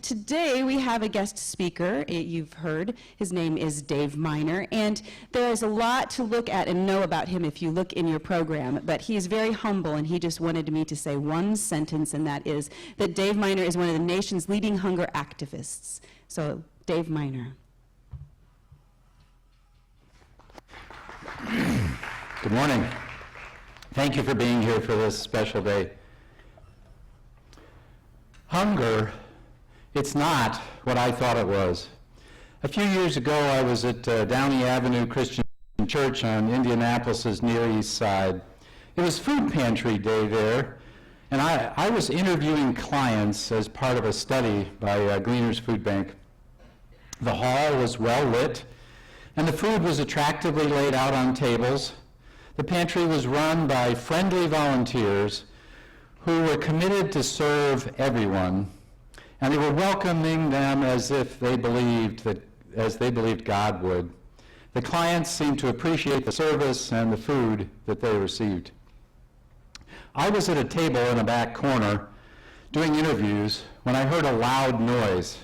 today we have a guest speaker, you've heard. His name is Dave Miner, and there is a lot to look at and know about him if you look in your program, but he is very humble, and he just wanted me to say one sentence, and that is that Dave Miner is one of the nation's leading hunger activists. So, Dave Miner. Good morning. Thank you for being here for this special day. Hunger, it's not what I thought it was. A few years ago, I was at Downey Avenue Christian Church on Indianapolis's Near East Side. It was food pantry day there, and I was interviewing clients as part of a study by Gleaner's Food Bank. The hall was well lit, and the food was attractively laid out on tables. The pantry was run by friendly volunteers who were committed to serve everyone, and they were welcoming them as if they believed God would. The clients seemed to appreciate the service and the food that they received. I was at a table in a back corner doing interviews when I heard a loud noise.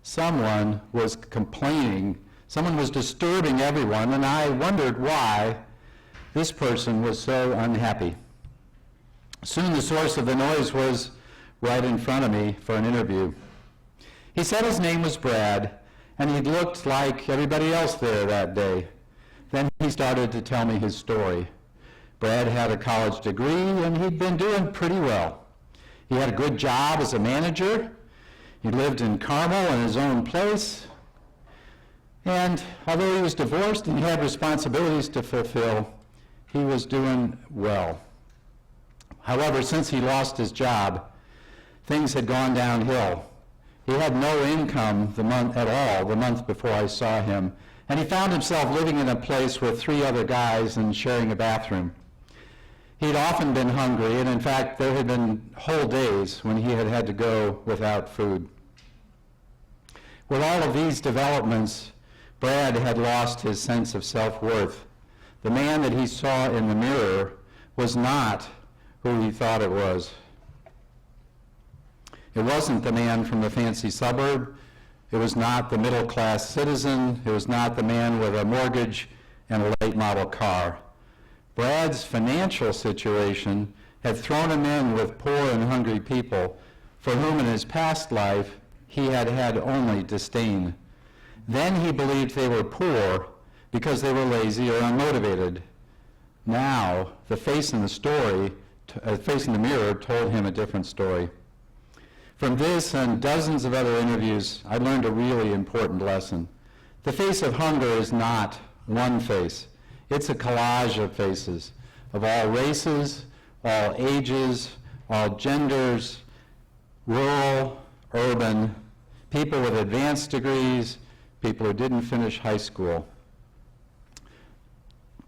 Someone was complaining. Someone was disturbing everyone, and I wondered why this person was so unhappy. Soon the source of the noise was right in front of me for an interview. He said his name was Brad, and he looked like everybody else there that day. Then he started to tell me his story. Brad had a college degree, and he'd been doing pretty well. He had a good job as a manager. He lived in Carmel in his own place. And although he was divorced and he had responsibilities to fulfill, he was doing well. However, since he lost his job, things had gone downhill. He had no income the month before I saw him, and he found himself living in a place with 3 other guys and sharing a bathroom. He'd often been hungry, and in fact, there had been whole days when he had had to go without food. With all of these developments, Brad had lost his sense of self-worth. The man that he saw in the mirror was not who he thought it was. It wasn't the man from the fancy suburb. It was not the middle-class citizen. It was not the man with a mortgage and a late model car. Brad's financial situation had thrown him in with poor and hungry people for whom in his past life he had had only disdain. Then he believed they were poor because they were lazy or unmotivated. Now, the face in the mirror told him a different story. From this and dozens of other interviews, I learned a really important lesson. The face of hunger is not one face. It's a collage of faces, of all races, all ages, all genders, rural, urban, people with advanced degrees, people who didn't finish high school.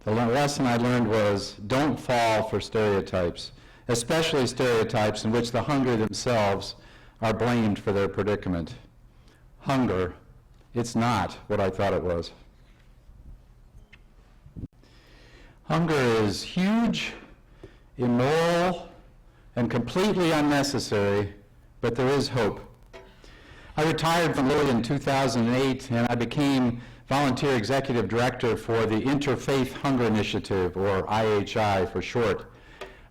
The lesson I learned was don't fall for stereotypes, especially stereotypes in which the hungry themselves are blamed for their predicament. Hunger, it's not what I thought it was. Hunger is huge, immoral, and completely unnecessary, but there is hope. I retired from Lilly in 2008, and I became volunteer executive director for the Interfaith Hunger Initiative, or IHI for short.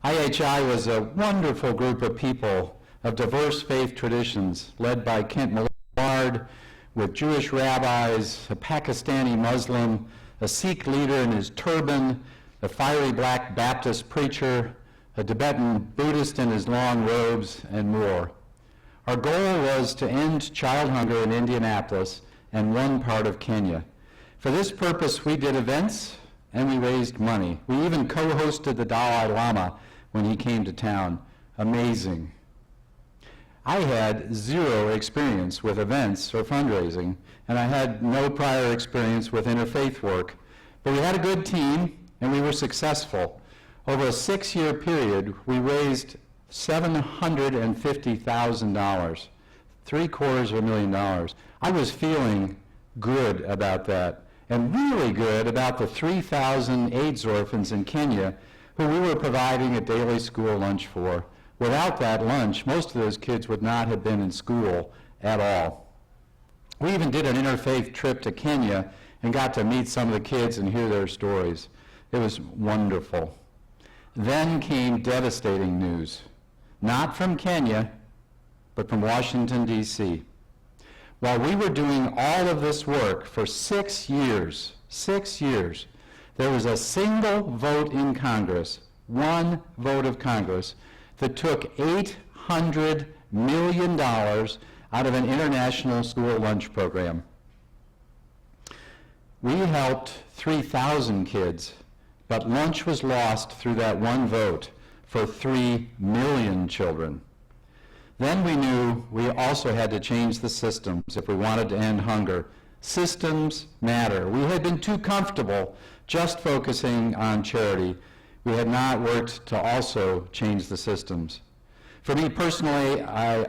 IHI was a wonderful group of people of diverse faith traditions, led by Kent Millard, with Jewish rabbis, a Pakistani Muslim, a Sikh leader in his turban, a fiery black Baptist preacher, a Tibetan Buddhist in his long robes, and more. Our goal was to end child hunger in Indianapolis and one part of Kenya. For this purpose, we did events and we raised money. We even co-hosted the Dalai Lama when he came to town. Amazing. I had zero experience with events or fundraising, and I had no prior experience with interfaith work. But we had a good team, and we were successful. Over a 6-year period, we raised $750,000, $750,000. I was feeling good about that, and really good about the 3,000 AIDS orphans in Kenya who we were providing a daily school lunch for. Without that lunch, most of those kids would not have been in school at all. We even did an interfaith trip to Kenya and got to meet some of the kids and hear their stories. It was wonderful. Then came devastating news, not from Kenya, but from Washington, D.C. While we were doing all of this work for 6 years, there was a single vote in Congress, one vote of Congress, that took $800 million out of an international school lunch program. We helped 3,000 kids, but lunch was lost through that one vote for 3 million children. Then we knew we also had to change the systems if we wanted to end hunger. Systems matter. We had been too comfortable just focusing on charity. We had not worked to also change the systems. For me personally, I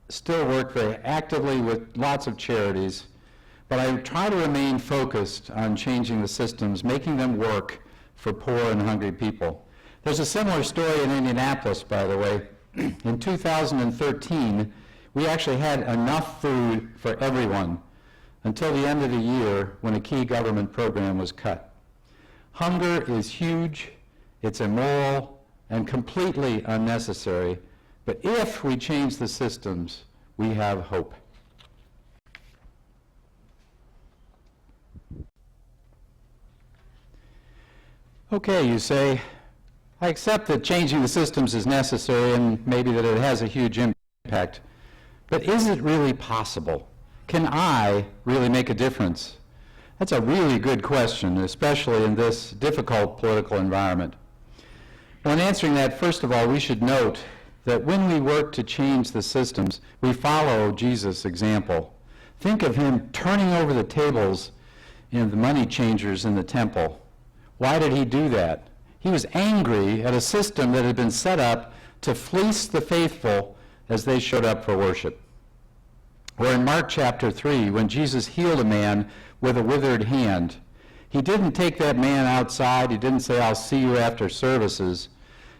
still work very actively with lots of charities, but I try to remain focused on changing the systems, making them work for poor and hungry people. There's a similar story in Indianapolis, by the way. In 2013, we actually had enough food for everyone until the end of the year when a key government program was cut. Hunger is huge, it's immoral, and completely unnecessary, but if we change the systems, we have hope. Okay, you say, I accept that changing the systems is necessary and maybe that it has a huge impact, but is it really possible? Can I really make a difference? That's a really good question, especially in this difficult political environment. When answering that, first of all, we should note that when we work to change the systems, we follow Jesus' example. Think of him turning over the tables in the money changers in the temple. Why did he do that? He was angry at a system that had been set up to fleece the faithful as they showed up for worship. Or in Mark chapter 3, when Jesus healed a man with a withered hand, he didn't take that man outside. He didn't say, I'll see you after services,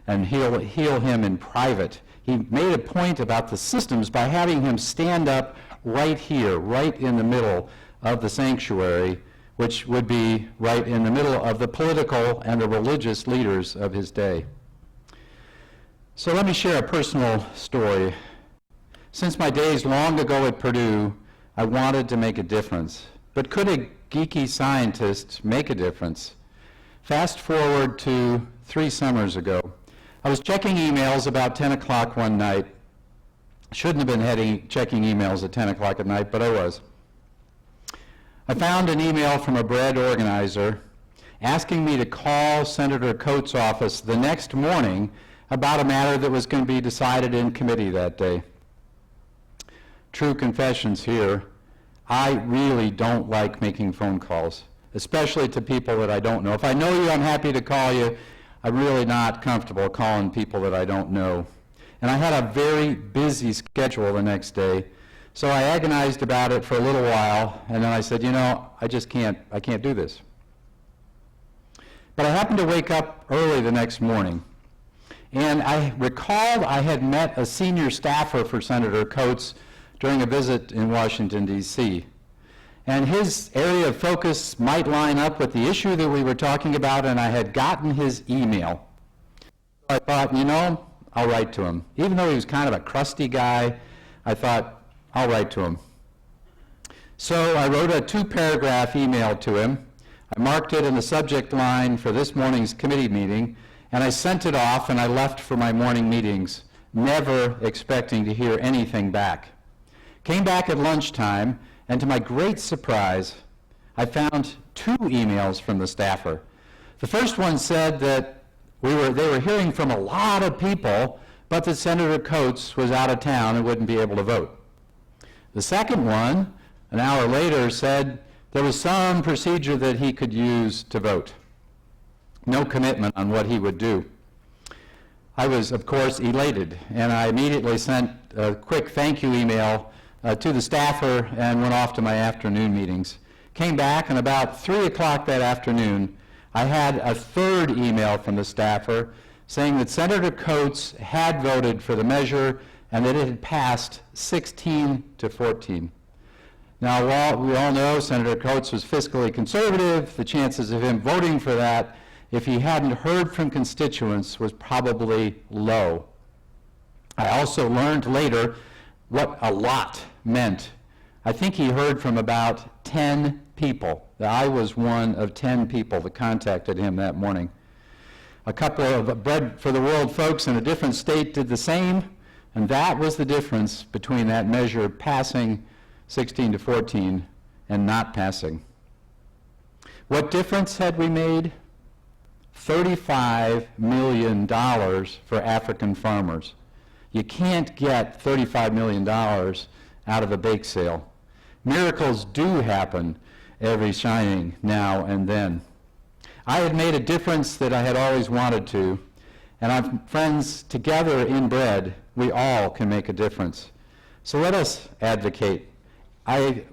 and heal him in private. He made a point about the systems by having him stand up right here, right in the middle of the sanctuary, which would be right in the middle of the political and the religious leaders of his day. So let me share a personal story. Since my days long ago at Purdue, I wanted to make a difference. But could a geeky scientist make a difference? Fast forward to 3 summers ago. I was checking emails about 10 o'clock one night. Shouldn't have been checking emails at 10 o'clock at night, but I was. I found an email from a bread organizer asking me to call Senator Coates' office the next morning about a matter that was going to be decided in committee that day. True confessions here. I really don't like making phone calls, especially to people that I don't know. If I know you, I'm happy to call you. I'm really not comfortable calling people that I don't know. And I had a very busy schedule the next day, so I agonized about it for a little while, and then I said, I can't do this. But I happened to wake up early the next morning, and I recalled I had met a senior staffer for Senator Coates during a visit in Washington, D.C. And his area of focus might line up with the issue that we were talking about, and I had gotten his email. I thought, I'll write to him. Even though he was kind of a crusty guy, I thought, I'll write to him. So I wrote a 2-paragraph email to him. I marked it in the subject line for this morning's committee meeting, and I sent it off, and I left for my morning meetings, never expecting to hear anything back. Came back at lunchtime, and to my great surprise, I found 2 emails from the staffer. The first one said that they were hearing from a lot of people, but that Senator Coates was out of town and wouldn't be able to vote. The second one, an hour later, said there was some procedure that he could use to vote. No commitment on what he would do. I was, of course, elated, and I immediately sent a quick thank you email to the staffer and went off to my afternoon meetings. Came back, and about 3 o'clock that afternoon, I had a 3rd email from the staffer saying that Senator Coates had voted for the measure and that it had passed 16 to 14. Now, while we all know Senator Coates was fiscally conservative, the chances of him voting for that, if he hadn't heard from constituents, was probably low. I also learned later what a lot meant. I think he heard from about 10 people. I was one of 10 people that contacted him that morning. A couple of Bread for the World folks in a different state did the same, and that was the difference between that measure passing 16 to 14 and not passing. What difference had we made? $35 million for African farmers. You can't get $35 million out of a bake sale. Miracles do happen every shining now and then. I had made a difference that I had always wanted to, and our friends, together in Bread, we all can make a difference. So let us advocate. I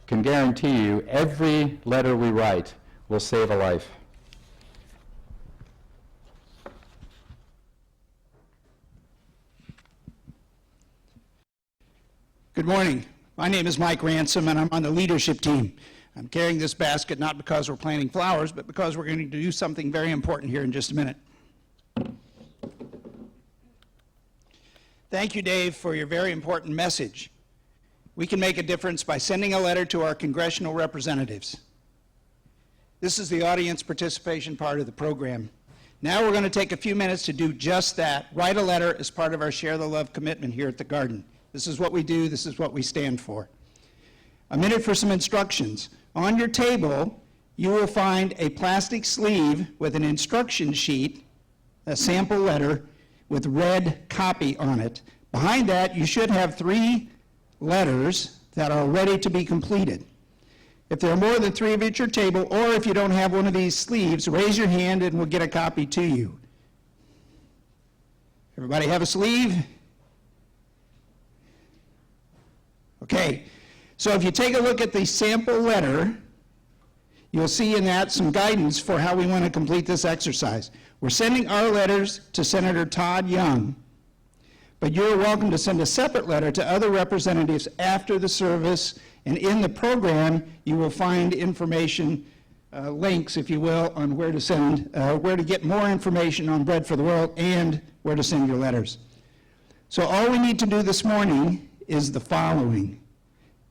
can guarantee you every letter we write will save a life. Good morning. My name is Mike Ransom, and I'm on the leadership team. I'm carrying this basket not because we're planting flowers, but because we're going to do something very important here in just a minute. Thank you, Dave, for your very important message. We can make a difference by sending a letter to our congressional representatives. This is the audience participation part of the program. Now we're going to take a few minutes to do just that. Write a letter as part of our Share the Love commitment here at the Garden. This is what we do. This is what we stand for. A minute for some instructions. On your table, you will find a plastic sleeve with an instruction sheet, a sample letter with red copy on it. Behind that, you should have 3 letters that are ready to be completed. If there are more than 3 of you at your table, or if you don't have one of these sleeves, raise your hand and we'll get a copy to you. Everybody have a sleeve? Okay, so if you take a look at the sample letter, you'll see in that some guidance for how we want to complete this exercise. We're sending our letters to Senator Todd Young, but you're welcome to send a separate letter to other representatives after the service, and in the program, you will find information, links, if you will, on where to send, where to get more information on Bread for the World and where to send your letters. So all we need to do this morning is the following.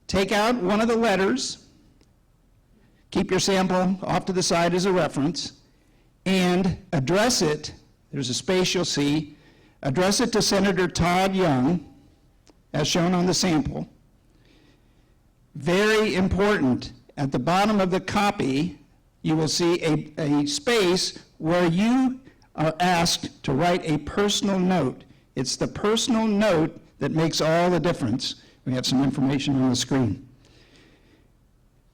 Take out one of the letters, keep your sample off to the side as a reference, and address it, there's a space you'll see, address it to Senator Todd Young, as shown on the sample. Very important, at the bottom of the copy, you will see a space where you are asked to write a personal note. It's the personal note that makes all the difference. We have some information on the screen.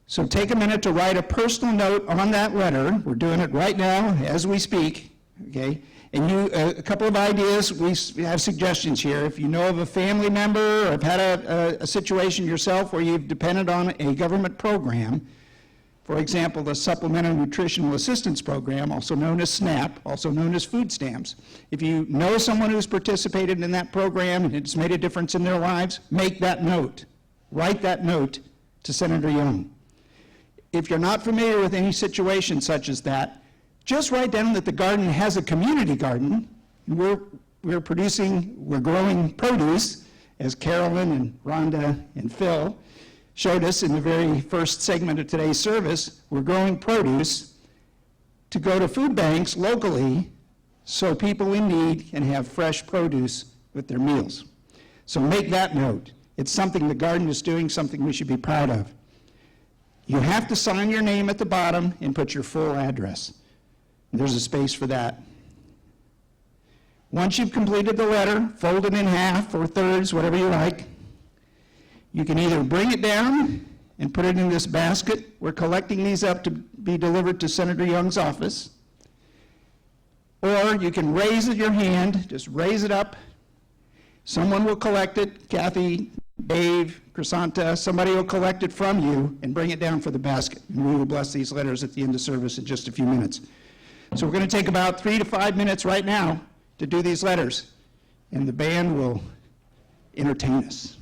So take a minute to write a personal note on that letter. We're doing it right now as we speak, okay? And a couple of ideas, we have suggestions here. If you know of a family member or have had a situation yourself where you've depended on a government program, for example, the Supplemental Nutritional Assistance Program, also known as SNAP, also known as food stamps. If you know someone who's participated in that program and it's made a difference in their lives, make that note. Write that note to Senator Young. If you're not familiar with any situation such as that, just write down that the garden has a community garden. We're growing produce, as Carolyn and Rhonda and Phil showed us in the very first segment of today's service. We're growing produce to go to food banks locally so people in need can have fresh produce with their meals. So make that note. It's something the garden is doing, something we should be proud of. You have to sign your name at the bottom and put your full address. There's a space for that. Once you've completed the letter, fold it in half or thirds, whatever you like. You can either bring it down and put it in this basket. We're collecting these up to be delivered to Senator Young's office. Or you can raise your hand, just raise it up. Someone will collect it, Kathy, Dave, Chrysanta, somebody will collect it from you and bring it down for the basket. And we will bless these letters at the end of service in just a few minutes. So we're going to take about 3 to 5 minutes right now to do these letters. And the band will entertain us.